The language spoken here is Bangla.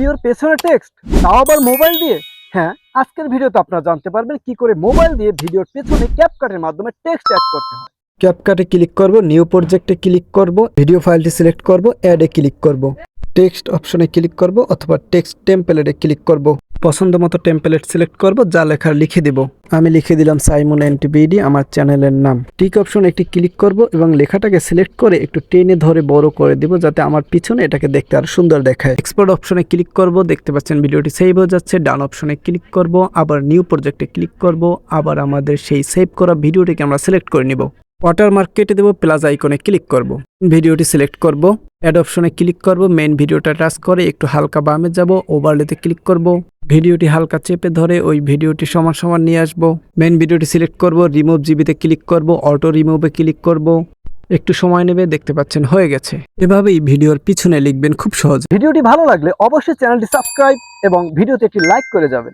ভিডিওর পেছনে টেক্সট, তাও আবার মোবাইল দিয়ে। হ্যাঁ, আজকের ভিডিওতে আপনারা জানতে পারবেন কি করে মোবাইল দিয়ে ভিডিওর পেছনে ক্যাপকাটের মাধ্যমে টেক্সট অ্যাড করতে হয়। ক্যাপকাটে ক্লিক করব, নিউ প্রজেক্টে ক্লিক করব, ভিডিও ফাইলটি সিলেক্ট করব, অ্যাডে ক্লিক করব, টেক্সট অপশনে ক্লিক করব অথবা টেক্সট টেমপ্লেটে ক্লিক করব। পছন্দ মতো টেমপ্লেট সিলেক্ট করব, যা লেখার লিখে দিব। আমি লিখে দিলাম সাইমন এনটিবিডি, আমার চ্যানেলের নাম। টিক অপশন একটি ক্লিক করব এবং লেখাটাকে সিলেক্ট করে একটু টেনে ধরে বড় করে দিব, যাতে আমার পিছনে এটাকে দেখতে আরো সুন্দর দেখায়। এক্সপোর্ট অপশনে ক্লিক করব, দেখতে পাচ্ছেন ভিডিওটি সেভ হয়ে যাচ্ছে। ডান অপশনে ক্লিক করব, আবার নিউ প্রজেক্টে ক্লিক করব, আবার আমাদের সেই সেভ করা ভিডিওটিকে আমরা সিলেক্ট করে নিব। ওয়াটারমার্ক কেটে দেব, প্লাস আইকনে ক্লিক করব, ভিডিওটি সিলেক্ট করব, অ্যাড অপশনে ক্লিক করব, মেইন ভিডিওটা টাচ করে একটু হালকা বামে যাব, ওভারলেতে ক্লিক করব, ভিডিওটি হালকা চেপে ধরে ওই ভিডিওটি সমান সমান নিয়ে আসব। মেইন ভিডিওটি সিলেক্ট করব, রিমুভ জিবিতে ক্লিক করব, অটো রিমুভে ক্লিক করব, একটু সময় নেবে, দেখতে পাচ্ছেন হয়ে গেছে। এভাবেই ভিডিওর পিছনে লিখবেন খুব সহজ। ভিডিওটি ভালো লাগলে অবশ্যই চ্যানেলটি সাবস্ক্রাইব এবং ভিডিওতে একটি লাইক করে যাবেন।